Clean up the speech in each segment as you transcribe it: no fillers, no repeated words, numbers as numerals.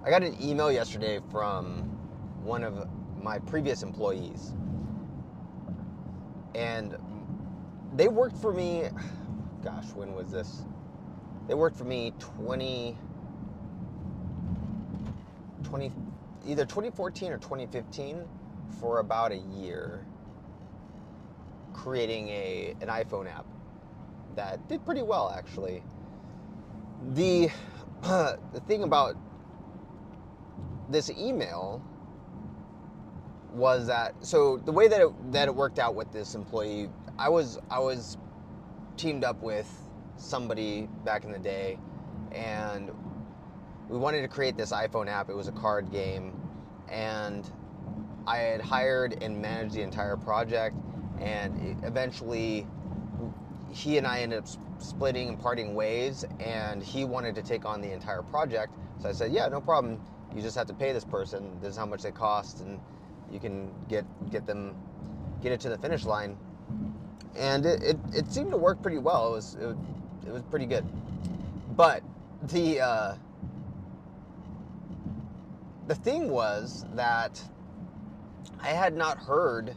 I got an email yesterday from one of my previous employees, and they worked for me. Gosh, when was this? They worked for me 20, either 2014 or 2015 for about a year, creating an iPhone app that did pretty well, actually. The the thing about this email was that, so the way that it worked out with this employee, I was teamed up with somebody back in the day, and we wanted to create this iPhone app. It was a card game, and I had hired and managed the entire project, and eventually he and I ended up splitting and parting ways, and he wanted to take on the entire project. So I said, yeah, no problem. You just have to pay this person. This is how much they cost, and you can get it to the finish line. And it seemed to work pretty well. It was pretty good. But the thing was that I had not heard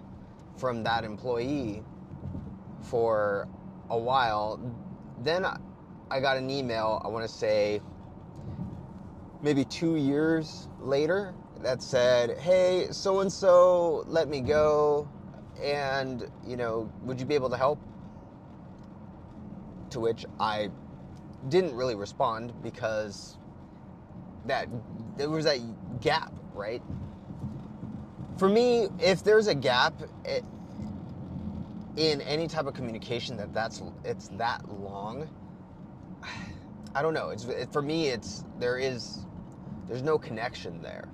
from that employee for a while. Then I got an email, I want to say maybe 2 years later, that said, hey, so and so let me go, and would you be able to help? To which I didn't really respond, because that there was that gap, right? For me, if there's a gap in any type of communication it's that long, I don't know. For me, there's no connection there.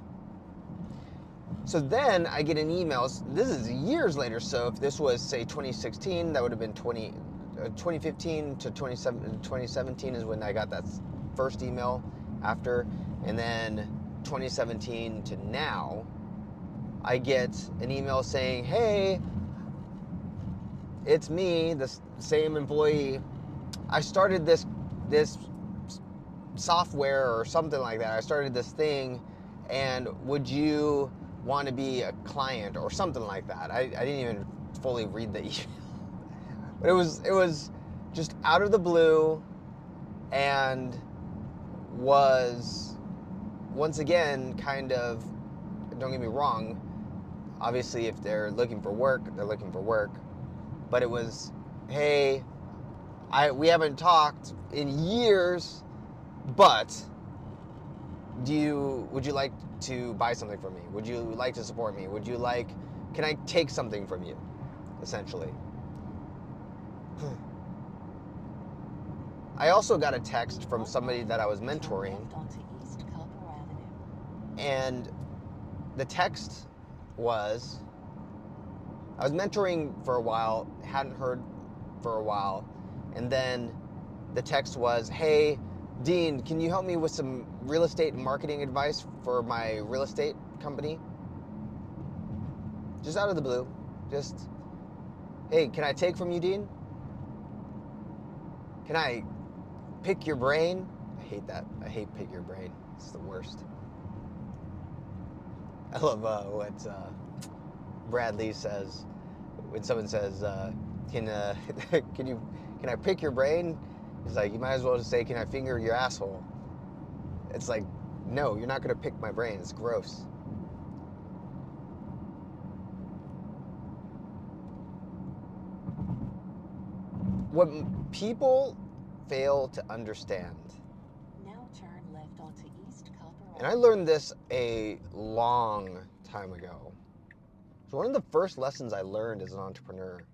So then I get an email. This is years later. So if this was, say, 2016, that would have been 2015 to 2017 is when I got that first email after. And then 2017 to now, I get an email saying, hey, it's me, the same employee. I started this software or something like that. I started this thing, and would you want to be a client or something like that? I didn't even fully read the email. But it was just out of the blue, and was once again kind of, don't get me wrong, obviously if they're looking for work, they're looking for work. But it was, hey, we haven't talked in years, but would you like to buy something from me? Would you like to support me? Can I take something from you? Essentially. I also got a text from somebody that I was mentoring, and the text was, I was mentoring for a while, hadn't heard for a while, and then the text was, hey, Dean, can you help me with some real estate and marketing advice for my real estate company? Just out of the blue. Just, hey, can I take from you, Dean? Can I pick your brain? I hate that. I hate pick your brain. It's the worst. I love what Brad Lee says when someone says, can I pick your brain? He's like, you might as well just say, can I finger your asshole? It's like, no, you're not going to pick my brain. It's gross. What people fail to understand, now turn left onto East Copper and I learned this a long time ago. It's one of the first lessons I learned as an entrepreneur.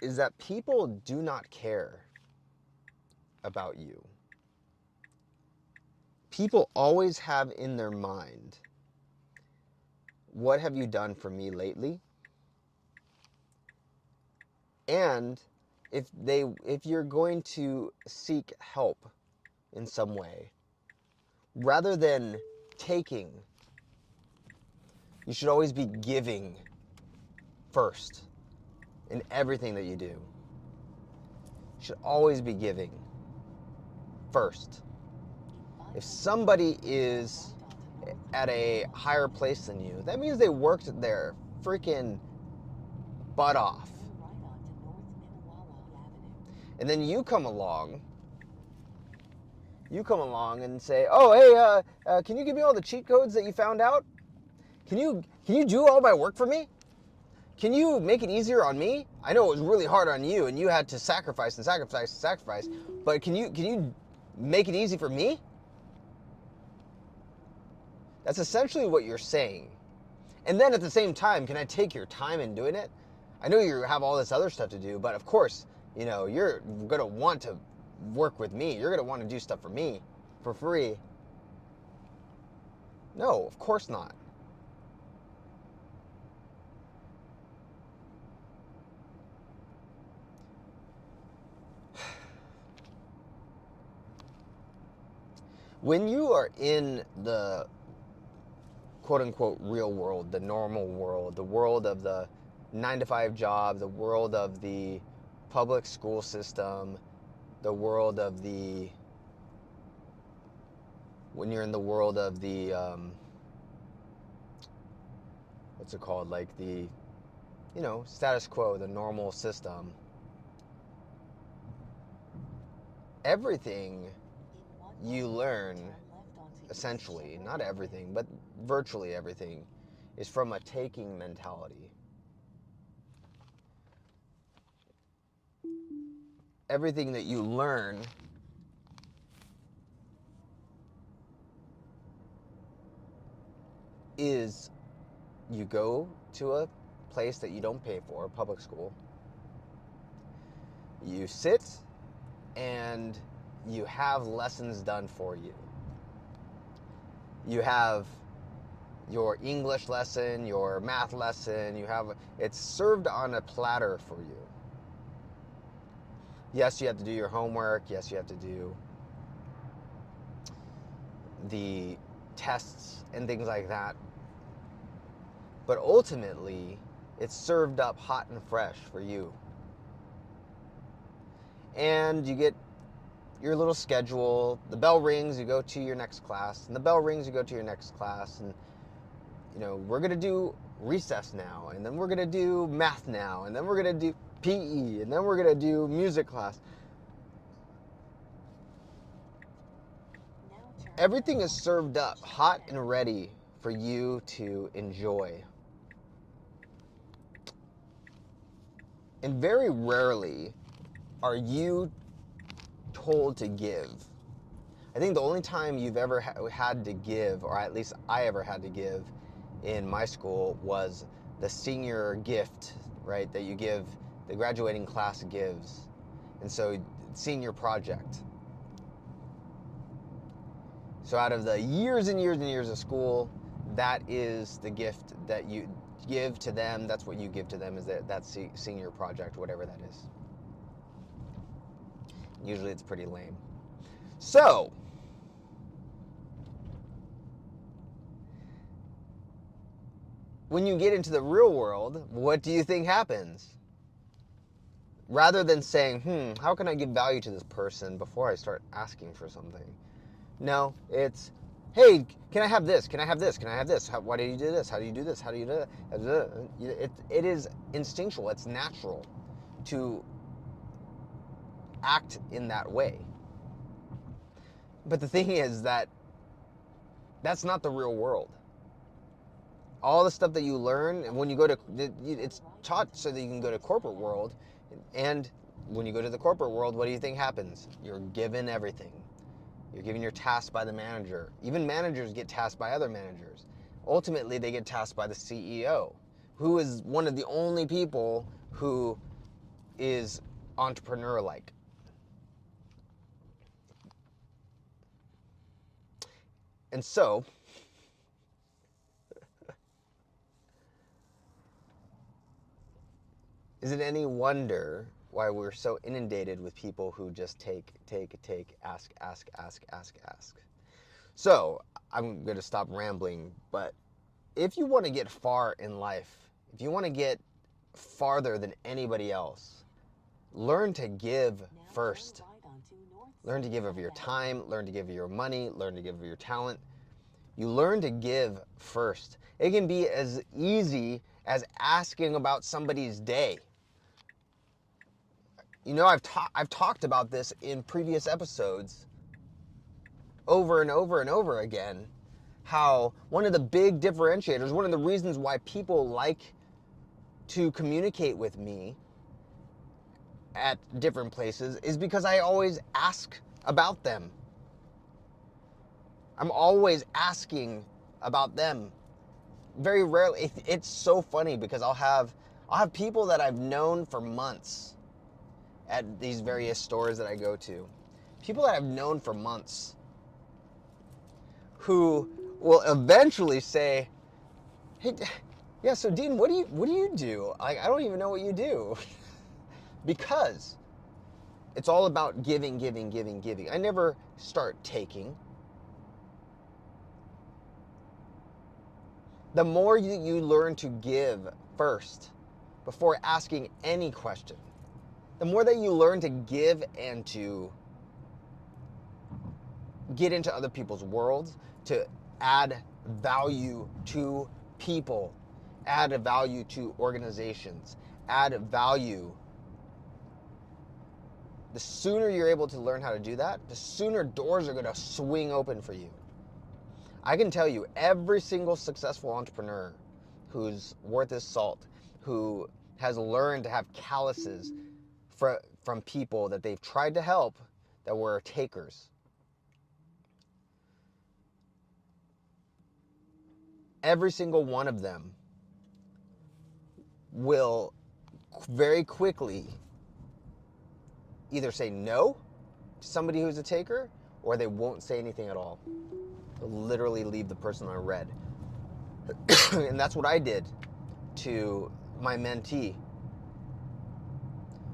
Is that people do not care about you. People always have in their mind, what have you done for me lately? And if you're going to seek help in some way, rather than taking, you should always be giving first in everything that you do. should always be giving first. If somebody is at a higher place than you, that means they worked their freaking butt off. And then you come along and say, oh, hey, can you give me all the cheat codes that you found out? Can you do all my work for me? Can you make it easier on me? I know it was really hard on you and you had to sacrifice, but can you make it easy for me? That's essentially what you're saying. And then at the same time, can I take your time in doing it? I know you have all this other stuff to do, but of course, you're going to want to work with me. You're going to want to do stuff for me for free. No, of course not. When you are in the quote-unquote real world, the normal world, the world of the 9-to-5 job, the world of the public school system, the world of when you're in the world of the, what's it called, like the, status quo, the normal system, everything you learn, essentially, not everything, but virtually everything, is from a taking mentality. Everything that you learn is you go to a place that you don't pay for, public school, you sit and you have lessons done for you. You have your English lesson, your math lesson, it's served on a platter for you. Yes, you have to do your homework. Yes, you have to do the tests and things like that. But ultimately, it's served up hot and fresh for you. And you get your little schedule. The bell rings, you go to your next class. And the bell rings, you go to your next class. And, we're going to do recess now. And then we're going to do math now. And then we're going to do PE. And then we're going to do music class. Everything is served up hot and ready for you to enjoy. And very rarely are you told to give. I think the only time you've ever had to give, or at least I ever had to give in my school, was the senior gift, right, that you give, the graduating class gives. And so, senior project. So out of the years and years and years of school, that is the gift that you give to them. That's what you give to them, is that senior project, whatever that is. Usually it's pretty lame. So, when you get into the real world, what do you think happens? Rather than saying, how can I give value to this person before I start asking for something? No, it's, hey, can I have this? Can I have this? Can I have this? Why do you do this? How do you do this? How do you do that? It is instinctual. It's natural to act in that way. But the thing is that's not the real world. All the stuff that you learn when you go to, it's taught so that you can go to corporate world. And when you go to the corporate world, what do you think happens? You're given everything. You're given your task by the manager. Even managers get tasked by other managers. Ultimately, they get tasked by the CEO, who is one of the only people who is entrepreneur-like. And so, is it any wonder why we're so inundated with people who just take, ask. So, I'm going to stop rambling, but if you want to get far in life, if you want to get farther than anybody else, learn to give Now first. turn right onto North Learn to give of Soto your Avenue. time, learn to give of your money, learn to give of your talent. You learn to give first. It can be as easy as asking about somebody's day. You know, I've talked about this in previous episodes over and over and over again, how one of the big differentiators, one of the reasons why people like to communicate with me at different places is because I always ask about them. I'm always asking about them. Very rarely, it's so funny because I'll have people that I've known for months at these various stores that I go to. People that I've known for months who will eventually say, "Hey, yeah, so Dean, what do you do? Like, I don't even know what you do." Because it's all about giving, giving, giving, giving. I never start taking. The more you learn to give first before asking any question, the more that you learn to give and to get into other people's worlds, to add value to people, add a value to organizations, add value. The sooner you're able to learn how to do that, the sooner doors are going to swing open for you. I can tell you, every single successful entrepreneur who's worth his salt, who has learned to have calluses from people that they've tried to help that were takers. Every single one of them will very quickly either say no to somebody who's a taker, or they won't say anything at all. They'll literally leave the person on red. And that's what I did to my mentee,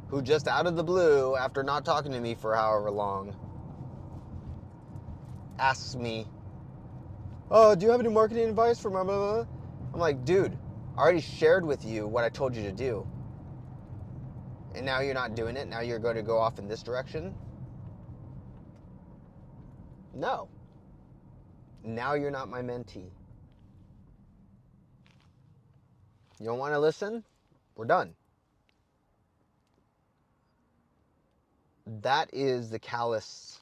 who just out of the blue, after not talking to me for however long, asks me, "Oh, do you have any marketing advice for my mama?" I'm like, "Dude, I already shared with you what I told you to do. And now you're not doing it. Now you're going to go off in this direction?" No. Now you're not my mentee. You don't want to listen? We're done. That is the callus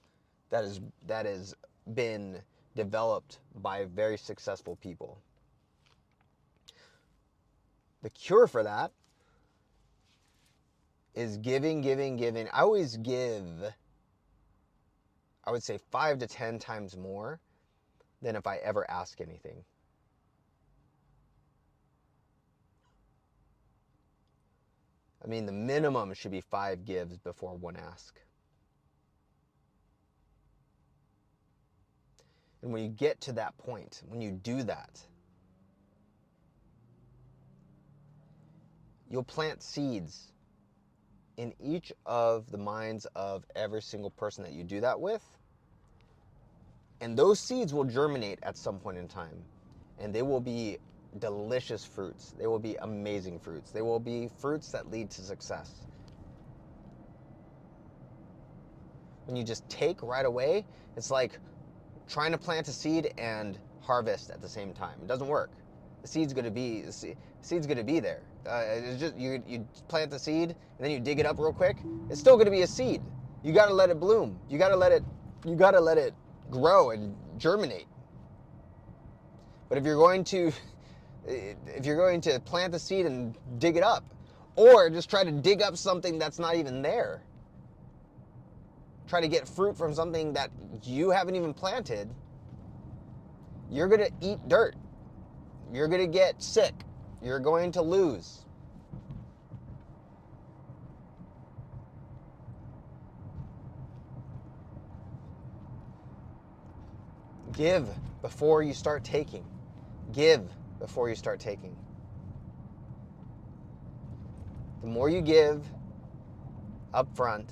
that has been developed by very successful people. The cure for that is giving, giving, giving. I always give, I would say 5 to 10 times more than if I ever ask anything. I mean, the minimum should be 5 gives before 1 ask. And when you get to that point, when you do that, you'll plant seeds in each of the minds of every single person that you do that with. And those seeds will germinate at some point in time. And they will be delicious fruits. They will be amazing fruits. They will be fruits that lead to success. When you just take right away, it's like trying to plant a seed and harvest at the same time. It doesn't work. The seed's going to be there. It's just you plant the seed and then you dig it up real quick. It's still going to be a seed. You got to let it bloom. You got to let it grow and germinate. But if you're going to plant the seed and dig it up, or just try to dig up something that's not even there, try to get fruit from something that you haven't even planted, you're going to eat dirt. You're going to get sick. You're going to lose. Give before you start taking. Give before you start taking. The more you give up front,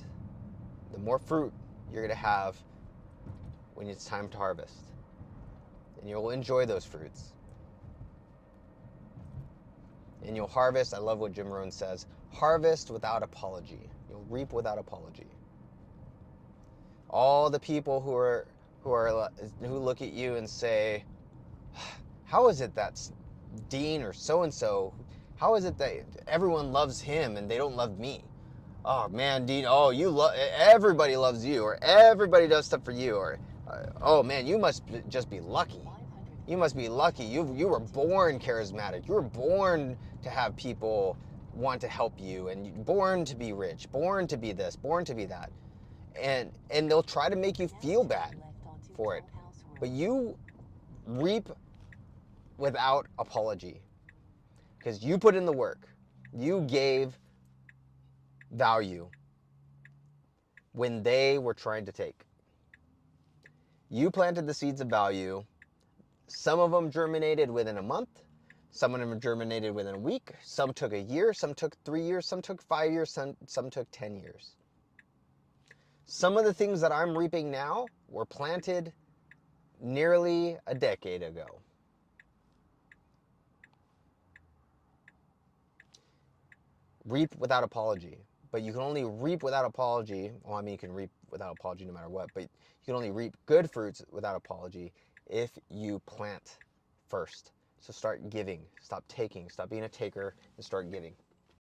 the more fruit you're going to have when it's time to harvest. And you'll enjoy those fruits. And you'll harvest. I love what Jim Rohn says, harvest without apology. You'll reap without apology. All the people who look at you and say, how is it that Dean or so and so, how is it that everyone loves him and they don't love me? Oh man, Dean, oh, everybody loves you, or everybody does stuff for you, or oh man, you must just be lucky. You must be lucky. You were born charismatic. You were born to have people want to help you, and born to be rich, born to be this, born to be that. And they'll try to make you feel bad for it. But you reap without apology, because you put in the work. You gave value when they were trying to take. You planted the seeds of value. Some of them germinated within a month. Some of them germinated within a week. Some took a year. Some took 3 years. Some took 5 years. Some took 10 years. Some of the things that I'm reaping now were planted nearly a decade ago. Reap without apology. But you can only reap without apology. Well, I mean, you can reap without apology no matter what, but you can only reap good fruits without apology if you plant first. So start giving, stop taking, stop being a taker, and start giving.